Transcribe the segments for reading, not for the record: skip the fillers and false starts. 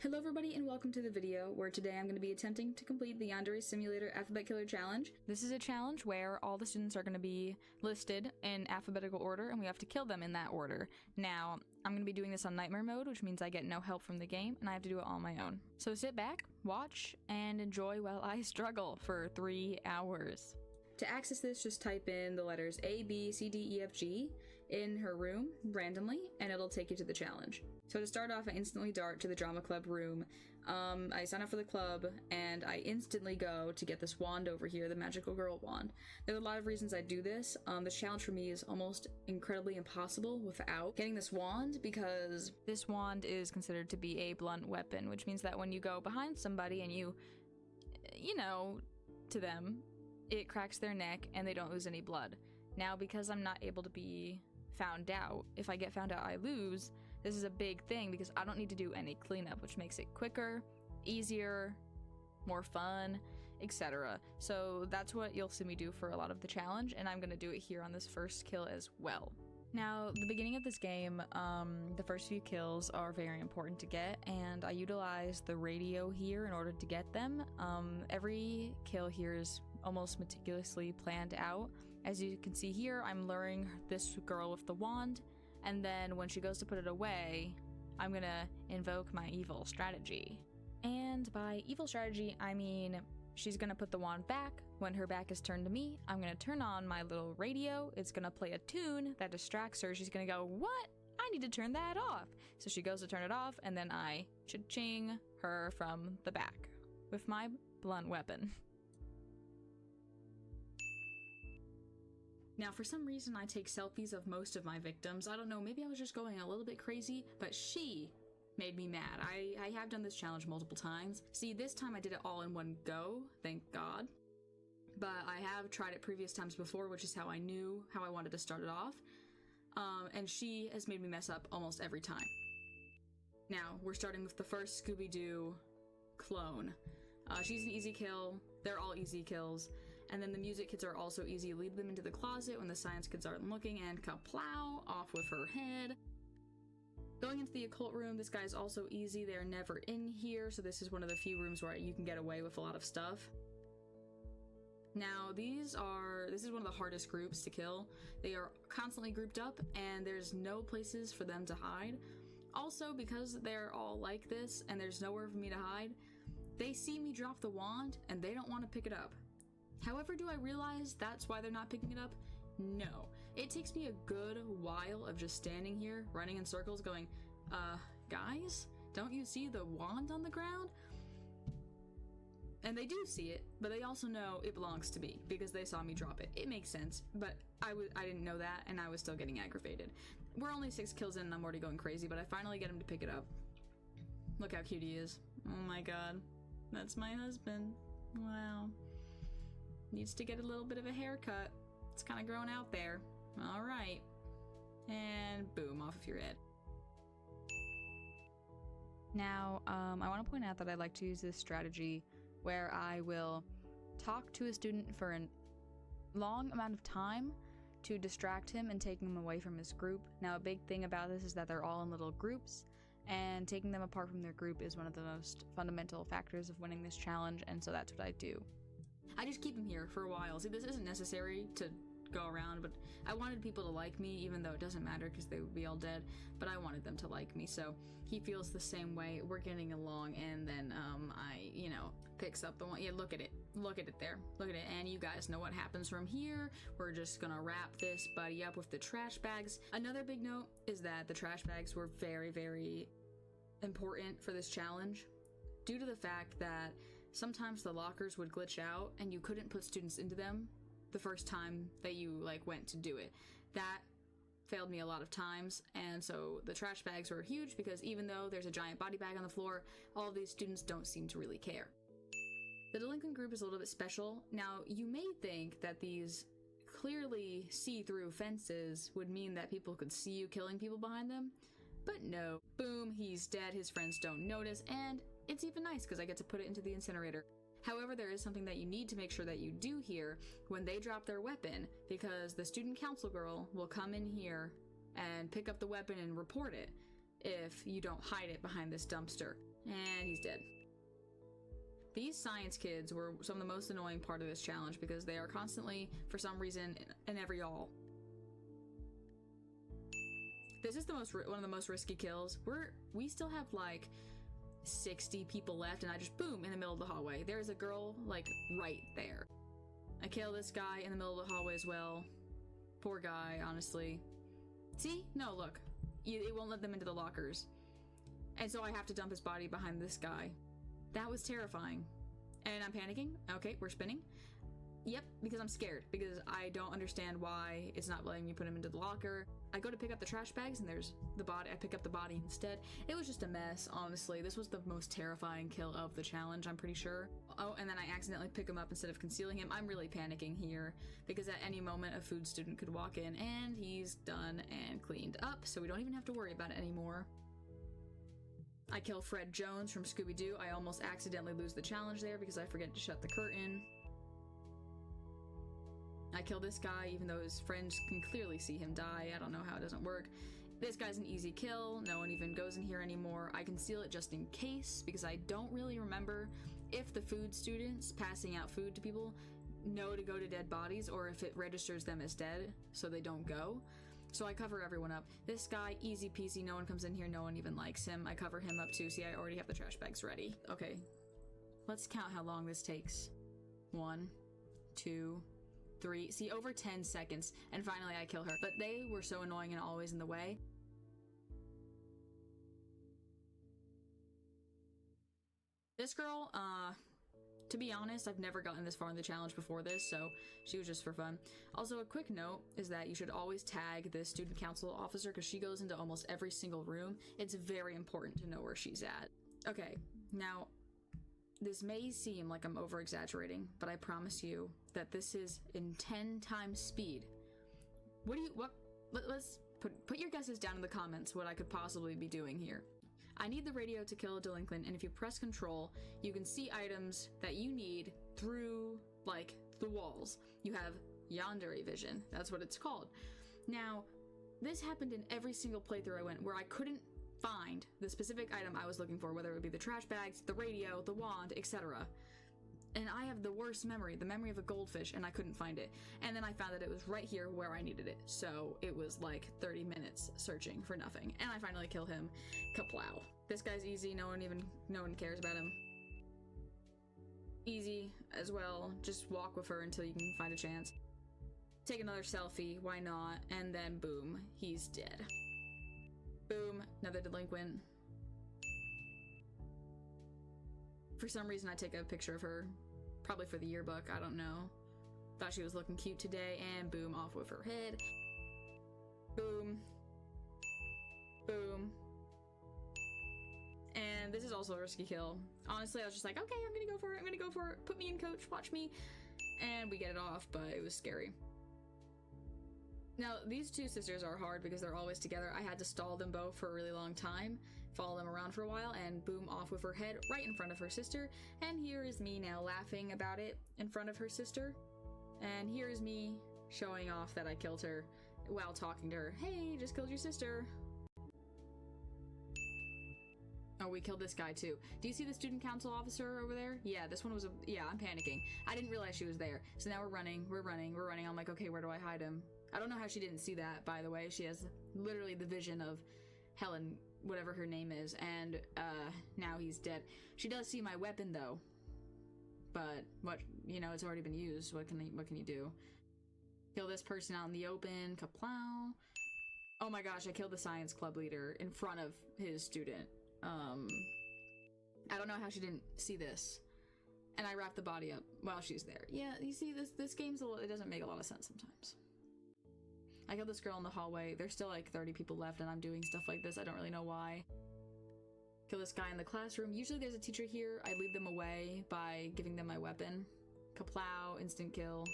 Hello everybody and welcome to the video where today I'm going to be attempting to complete the Yandere Simulator Alphabet Killer Challenge. This is a challenge where all the students are going to be listed in alphabetical order and we have to kill them in that order. Now, I'm going to be doing this on nightmare mode, which means I get no help from the game and I have to do it on my own. So sit back, watch, and enjoy while I struggle for 3 hours. To access this, just type in the letters A, B, C, D, E, F, G in her room randomly, and it'll take you to the challenge. So to start off, I instantly dart to the drama club room. I sign up for the club, and I instantly go to get this wand over here, the magical girl wand. There's a lot of reasons I do this. This challenge for me is almost incredibly impossible without getting this wand, because this wand is considered to be a blunt weapon, which means that when you go behind somebody and you know, to them, it cracks their neck and they don't lose any blood. Now, because I'm not able to be found out, if I get found out I lose, this is a big thing because I don't need to do any cleanup, which makes it quicker, easier, more fun, etc. So that's what you'll see me do for a lot of the challenge, and I'm gonna do it here on this first kill as well. Now, the beginning of this game, the first few kills are very important to get, and I utilize the radio here in order to get them. Every kill here is almost meticulously planned out. As you can see here, I'm luring this girl with the wand, and then when she goes to put it away, I'm gonna invoke my evil strategy. And by evil strategy, I mean she's gonna put the wand back. When her back is turned to me, I'm gonna turn on my little radio. It's gonna play a tune that distracts her. She's gonna go, "What? I need to turn that off." So she goes to turn it off, and then I cha-ching her from the back with my blunt weapon. Now, for some reason, I take selfies of most of my victims. I don't know, maybe I was just going a little bit crazy, but she made me mad. I have done this challenge multiple times. See, this time I did it all in one go, thank God. But I have tried it previous times before, which is how I knew how I wanted to start it off. And she has made me mess up almost every time. Now, we're starting with the first Scooby-Doo clone. She's an easy kill. They're all easy kills. And then the music kids are also easy. Lead them into the closet when the science kids aren't looking, and kaplow, off with her head. Going into the occult room, this guy's also easy. They're never in here, so this is one of the few rooms where you can get away with a lot of stuff. Now, this is one of the hardest groups to kill. They are constantly grouped up, and there's no places for them to hide. Also, because they're all like this, and there's nowhere for me to hide, they see me drop the wand, and they don't want to pick it up. However, do I realize that's why they're not picking it up? No. It takes me a good while of just standing here, running in circles, going, guys, don't you see the wand on the ground? And they do see it, but they also know it belongs to me because they saw me drop it. It makes sense, but I didn't know that, and I was still getting aggravated. We're only 6 kills in and I'm already going crazy, but I finally get him to pick it up. Look how cute he is. Oh my god. That's my husband. Wow. Needs to get a little bit of a haircut. It's kind of growing out there. All right. And boom, off of your head. Now, I want to point out that I like to use this strategy where I will talk to a student for a long amount of time to distract him and take him away from his group. Now, a big thing about this is that they're all in little groups, and taking them apart from their group is one of the most fundamental factors of winning this challenge, and so that's what I do. I just keep him here for a while. See, this isn't necessary to go around, but I wanted people to like me, even though it doesn't matter because they would be all dead, but I wanted them to like me, so he feels the same way. We're getting along, and then picks up the one. Yeah, look at it there, look at it. And you guys know what happens from here. We're just gonna wrap this buddy up with the trash bags. Another big note is that the trash bags were very, very important for this challenge, due to the fact that sometimes the lockers would glitch out and you couldn't put students into them the first time that you went to do it. That failed me a lot of times, and so the trash bags were huge because even though there's a giant body bag on the floor, all of these students don't seem to really care. The delinquent group is a little bit special. Now, you may think that these clearly see-through fences would mean that people could see you killing people behind them, but no. Boom, he's dead, his friends don't notice, and it's even nice because I get to put it into the incinerator. However, there is something that you need to make sure that you do here when they drop their weapon, because the student council girl will come in here and pick up the weapon and report it if you don't hide it behind this dumpster. And he's dead. These science kids were some of the most annoying part of this challenge because they are constantly, for some reason, in every all. This is one of the most risky kills. We still have like 60 people left, and I just boom in the middle of the hallway. There's a girl like right there. I kill this guy in the middle of the hallway as well. Poor guy, honestly. See? No, look. It won't let them into the lockers. And so I have to dump his body behind this guy. That was terrifying. And I'm panicking. Okay, we're spinning. Yep, because I'm scared. Because I don't understand why it's not letting me put him into the locker. I go to pick up the trash bags and there's the body. I pick up the body instead. It was just a mess, honestly. This was the most terrifying kill of the challenge, I'm pretty sure. Oh, and then I accidentally pick him up instead of concealing him. I'm really panicking here because at any moment a food student could walk in, and he's done and cleaned up, so we don't even have to worry about it anymore. I kill Fred Jones from Scooby-Doo. I almost accidentally lose the challenge there because I forget to shut the curtain. I kill this guy even though his friends can clearly see him die. I don't know how it doesn't work. This guy's an easy kill. No one even goes in here anymore. I conceal it just in case because I don't really remember if the food students passing out food to people know to go to dead bodies or if it registers them as dead so they don't go. So I cover everyone up. This guy, easy peasy, no one comes in here, no one even likes him. I cover him up too. See, I already have the trash bags ready. Okay, let's count how long this takes. 1, 2, 3. See, over 10 seconds, and finally I kill her. But they were so annoying and always in the way. This girl, to be honest, I've never gotten this far in the challenge before this, so she was just for fun. Also, a quick note is that you should always tag the student council officer because she goes into almost every single room. It's very important to know where she's at. Okay, now, this may seem like I'm over-exaggerating, but I promise you that this is in 10 times speed. Let's put your guesses down in the comments what I could possibly be doing here. I need the radio to kill a delinquent, and if you press control, you can see items that you need through, like, the walls. You have Yandere vision, that's what it's called. Now, this happened in every single playthrough I went where I couldn't find the specific item I was looking for, whether it would be the trash bags, the radio, the wand, etc. And I have the worst memory, the memory of a goldfish, and I couldn't find it. And then I found that it was right here where I needed it. So it was like 30 minutes searching for nothing. And I finally kill him. Kaplow. This guy's easy, no one cares about him. Easy as well, just walk with her until you can find a chance. Take another selfie, why not? And then boom, he's dead. Boom, another delinquent. For some reason I take a picture of her, probably for the yearbook, I don't know. Thought she was looking cute today, and boom, off with her head. Boom. Boom. And this is also a risky kill. Honestly, I was just like, okay, I'm gonna go for it, put me in, coach, watch me. And we get it off, but it was scary. Now, these two sisters are hard because they're always together. I had to stall them both for a really long time, follow them around for a while, and boom, off with her head right in front of her sister. And here is me now laughing about it in front of her sister. And here is me showing off that I killed her while talking to her. Hey, just killed your sister. Oh, we killed this guy too. Do you see the student council officer over there? Yeah, this one was yeah, I'm panicking. I didn't realize she was there. So now we're running. I'm like, okay, where do I hide him? I don't know how she didn't see that, by the way. She has literally the vision of Helen, whatever her name is, and now he's dead. She does see my weapon though. But it's already been used. What can you do? Kill this person out in the open. Kaplow. Oh my gosh, I killed the science club leader in front of his student. I don't know how she didn't see this. And I wrapped the body up while she's there. Yeah, you see, this game's it doesn't make a lot of sense sometimes. I killed this girl in the hallway. There's still like 30 people left and I'm doing stuff like this. I don't really know why. Kill this guy in the classroom. Usually there's a teacher here. I lead them away by giving them my weapon. Kaplow, instant kill.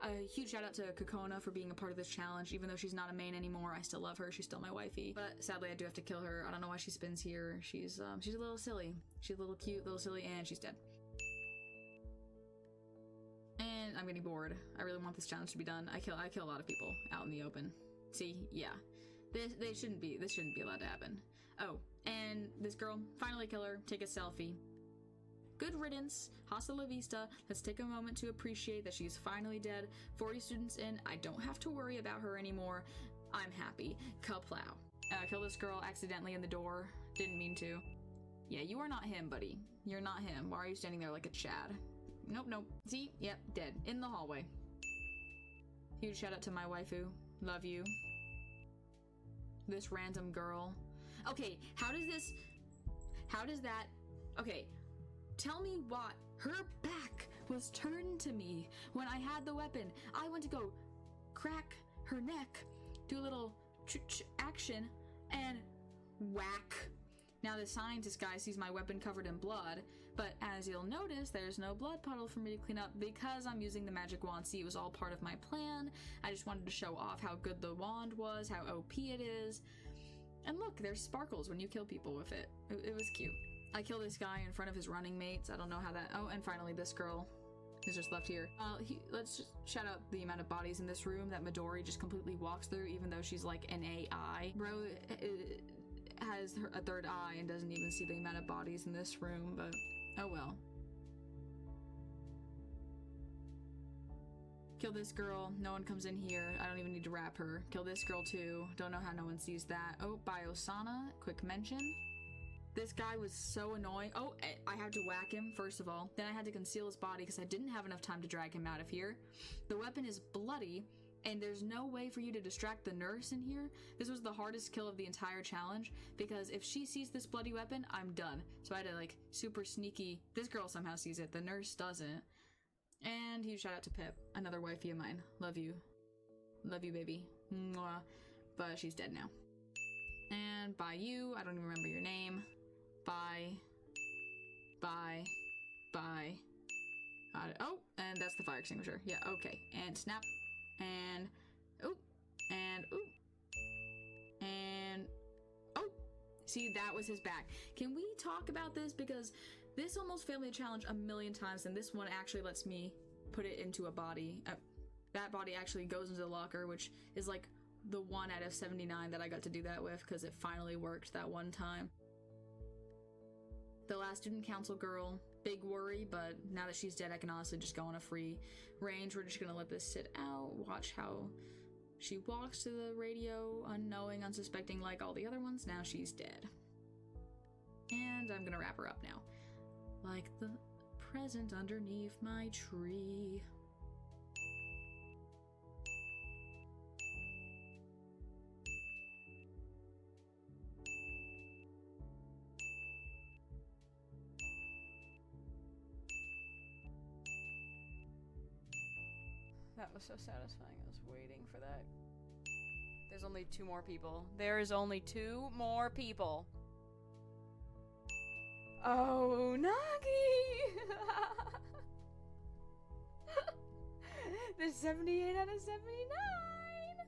A huge shout out to Kokona for being a part of this challenge. Even though she's not a main anymore, I still love her. She's still my wifey. But sadly, I do have to kill her. I don't know why she spins here. She's a little silly. She's a little cute, little silly, and she's dead. And I'm getting bored. I really want this challenge to be done. I kill a lot of people out in the open. See, yeah. This shouldn't be allowed to happen. Oh, and this girl, finally kill her, take a selfie. Good riddance, hasta la vista. Let's take a moment to appreciate that she's finally dead. 40 students in, I don't have to worry about her anymore. I'm happy. Kaplow. Kill this girl accidentally in the door. Didn't mean to. Yeah, you are not him, buddy. You're not him. Why are you standing there like a Chad? Nope, nope. See? Yep, dead. In the hallway. Huge shout out to my waifu. Love you. This random girl. Okay, how does that, okay, tell me what, her back was turned to me when I had the weapon. I went to go crack her neck, do a little action, and whack. Now the scientist guy sees my weapon covered in blood, but as you'll notice, there's no blood puddle for me to clean up because I'm using the magic wand. See, it was all part of my plan. I just wanted to show off how good the wand was, how OP it is. And look, there's sparkles when you kill people with it. It was cute. I kill this guy in front of his running mates. I don't know how that... Oh, and finally this girl who's just left here. Let's just shout out the amount of bodies in this room that Midori just completely walks through, even though she's like an AI. Bro has a third eye and doesn't even see the amount of bodies in this room, but oh well. Kill this girl, no one comes in here. I don't even need to wrap her. Kill this girl too. Don't know how no one sees that. Oh, Biosana, quick mention. This guy was so annoying. Oh, I had to whack him, first of all. Then I had to conceal his body because I didn't have enough time to drag him out of here. The weapon is bloody, and there's no way for you to distract the nurse in here. This was the hardest kill of the entire challenge, because if she sees this bloody weapon, I'm done. So I had to, like, super sneaky... This girl somehow sees it, the nurse doesn't. And huge shout out to Pip, another wifey of mine. Love you. Love you, baby. Mwah. But she's dead now. And by you, I don't even remember your name. Bye. Bye. Bye. Oh, and that's the fire extinguisher. Yeah, okay. And snap. And oop. And oop. And oh. See, that was his back. Can we talk about this? Because this almost failed me a challenge a million times, and this one actually lets me put it into a body. That body actually goes into the locker, which is like the 1 out of 79 that I got to do that with, because it finally worked that one time. The last student council girl, big worry, but now that she's dead, I can honestly just go on a free range. We're just gonna let this sit out, watch how she walks to the radio, unknowing, unsuspecting like all the other ones. Now she's dead. And I'm gonna wrap her up now. Like the present underneath my tree. That was so satisfying. I was waiting for that. There's only 2 more people. There is only 2 more people. Oh, Nagi! There's 78 out of 79!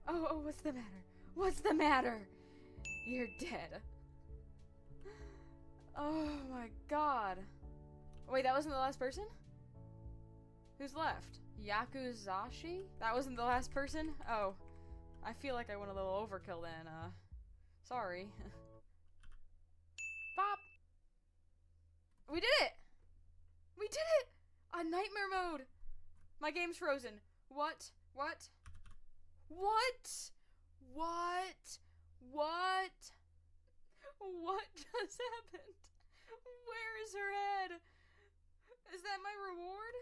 Oh, what's the matter? What's the matter? You're dead. Oh my god. Wait, that wasn't the last person? Who's left? Yakuzashi? That wasn't the last person? Oh. I feel like I went a little overkill then, sorry. Pop! We did it! We did it! On nightmare mode! My game's frozen. What? What? What? What? What? What just happened? Where is her head? Is that my reward?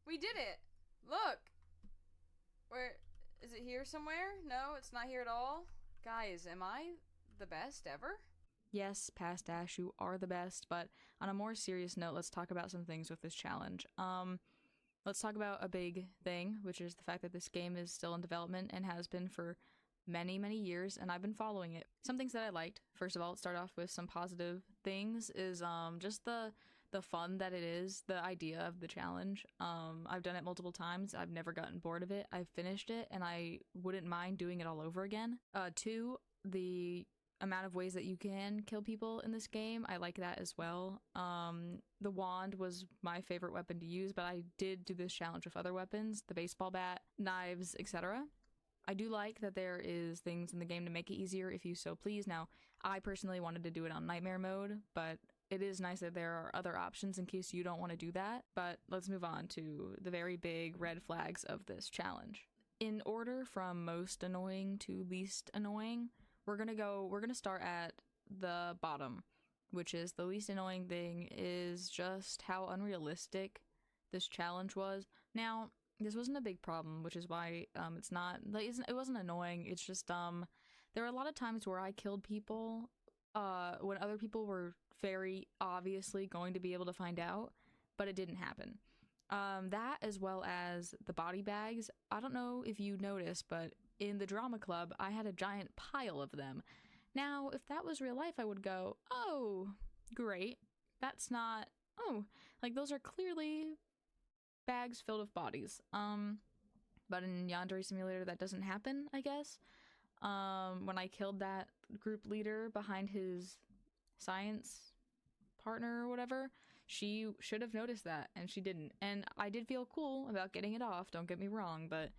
We did it. Look. Where is it here somewhere? No, it's not here at all. Guys, am I the best ever? Yes, Past Ash, you are the best, but on a more serious note, let's talk about some things with this challenge. Let's talk about a big thing, which is the fact that this game is still in development and has been for many, many years, and I've been following it. Some things that I liked, first of all, let's start off with some positive things, is just the fun that it is, the idea of the challenge. I've done it multiple times. I've never gotten bored of it. I've finished it, and I wouldn't mind doing it all over again. 2, the amount of ways that you can kill people in this game, I like that as well. The wand was my favorite weapon to use, but I did do this challenge with other weapons, the baseball bat, knives, etc. I do like that there is things in the game to make it easier if you so please. Now, I personally wanted to do it on nightmare mode, but it is nice that there are other options in case you don't want to do that. But let's move on to the very big red flags of this challenge. In order from most annoying to least annoying, we're gonna start at the bottom, which is the least annoying thing is just how unrealistic this challenge was. Now, this wasn't a big problem, which is why it's not like it wasn't annoying. It's just there were a lot of times where I killed people when other people were very obviously going to be able to find out, but it didn't happen. That, as well as the body bags. I don't know if you noticed, but in the drama club, I had a giant pile of them. Now, if that was real life, I would go, oh, great. That's not, oh, like those are clearly bags filled with bodies. But in Yandere Simulator, that doesn't happen, I guess. When I killed that group leader behind his science partner or whatever, she should have noticed that, and she didn't. And I did feel cool about getting it off, don't get me wrong, but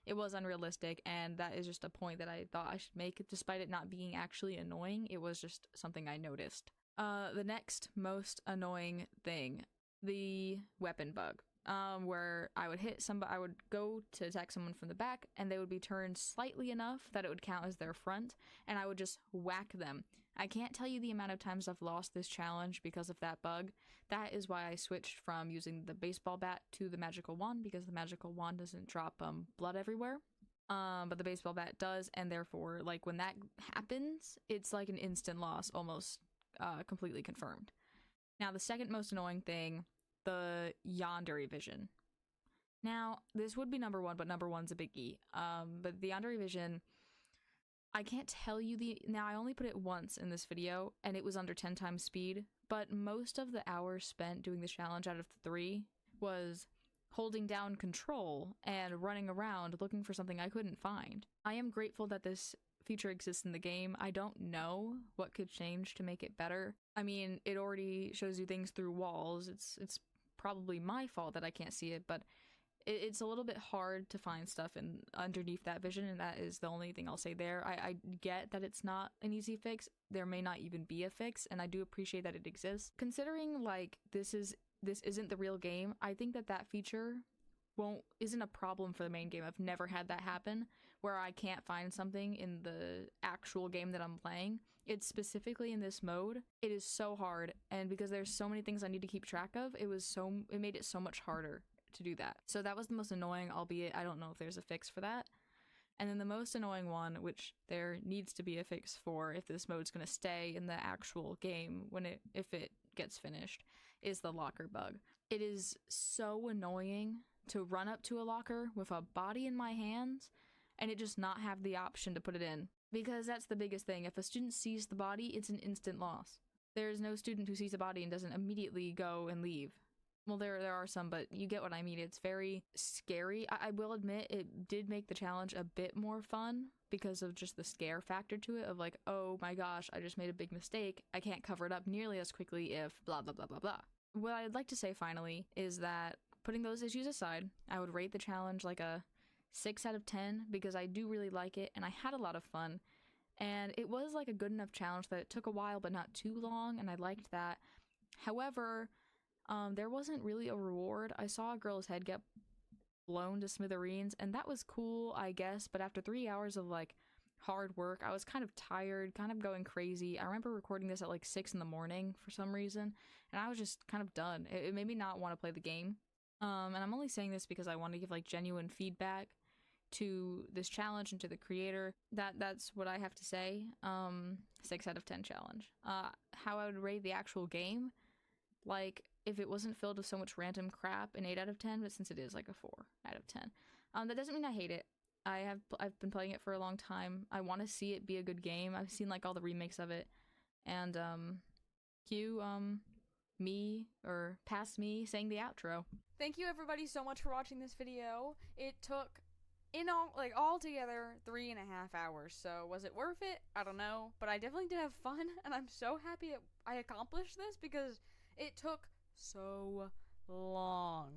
it was unrealistic, and that is just a point that I thought I should make, despite it not being actually annoying. It was just something I noticed. The next most annoying thing, the weapon bug. Where I would hit somebody, I would go to attack someone from the back, and they would be turned slightly enough that it would count as their front, and I would just whack them. I can't tell you the amount of times I've lost this challenge because of that bug. That is why I switched from using the baseball bat to the magical wand, because the magical wand doesn't drop blood everywhere. But the baseball bat does, and therefore, like, when that happens, it's like an instant loss, almost completely confirmed. Now, the second most annoying thing, the Yandere vision. Now, this would be number one, but number one's a biggie. But the Yandere vision, I can't tell you now I only put it once in this video, and it was under 10 times speed, but most of the hours spent doing the challenge out of the 3 was holding down control and running around looking for something I couldn't find. I am grateful that this feature exists in the game. I don't know what could change to make it better. I mean, it already shows you things through walls. It's probably my fault that I can't see it, but it's a little bit hard to find stuff underneath that vision, and that is the only thing I'll say there. I get that it's not an easy fix. There may not even be a fix, and I do appreciate that it exists. Considering, like, this isn't the real game, I think that feature isn't a problem for the main game. I've never had that happen where I can't find something in the actual game that I'm playing. It's specifically in this mode. It is so hard, and because there's so many things I need to keep track of, it made it so much harder to do that. So that was the most annoying, albeit I don't know if there's a fix for that. And then the most annoying one, which there needs to be a fix for if this mode's going to stay in the actual game if it gets finished, is the locker bug. It is so annoying to run up to a locker with a body in my hands and it just not have the option to put it in. Because that's the biggest thing. If a student sees the body, it's an instant loss. There is no student who sees a body and doesn't immediately go and leave. Well, there are some, but you get what I mean. It's very scary. I will admit it did make the challenge a bit more fun because of just the scare factor to it of like, oh my gosh, I just made a big mistake. I can't cover it up nearly as quickly if blah, blah, blah, blah, blah. What I'd like to say finally is that putting those issues aside, I would rate the challenge like a 6 out of 10 because I do really like it and I had a lot of fun. And it was like a good enough challenge that it took a while but not too long, and I liked that. However, there wasn't really a reward. I saw a girl's head get blown to smithereens, and that was cool, I guess, but after 3 hours of like hard work, I was kind of tired, kind of going crazy. I remember recording this at like 6 in the morning for some reason, and I was just kind of done. It made me not want to play the game. And I'm only saying this because I want to give like genuine feedback to this challenge and to the creator. That's what I have to say. 6 out of 10 challenge. How I would rate the actual game, like if it wasn't filled with so much random crap, an 8 out of 10, but since it is like a 4 out of 10. That doesn't mean I hate it. I've been playing it for a long time. I want to see it be a good game. I've seen like all the remakes of it, and past me saying the outro. Thank you everybody so much for watching this video. It took all together 3.5 hours, so was it worth it? I don't know, but I definitely did have fun, and I'm so happy that I accomplished this because it took so long.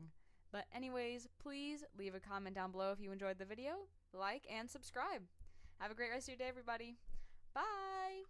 But anyways, please leave a comment down below if you enjoyed the video. like, and subscribe. Have a great rest of your day, everybody. Bye!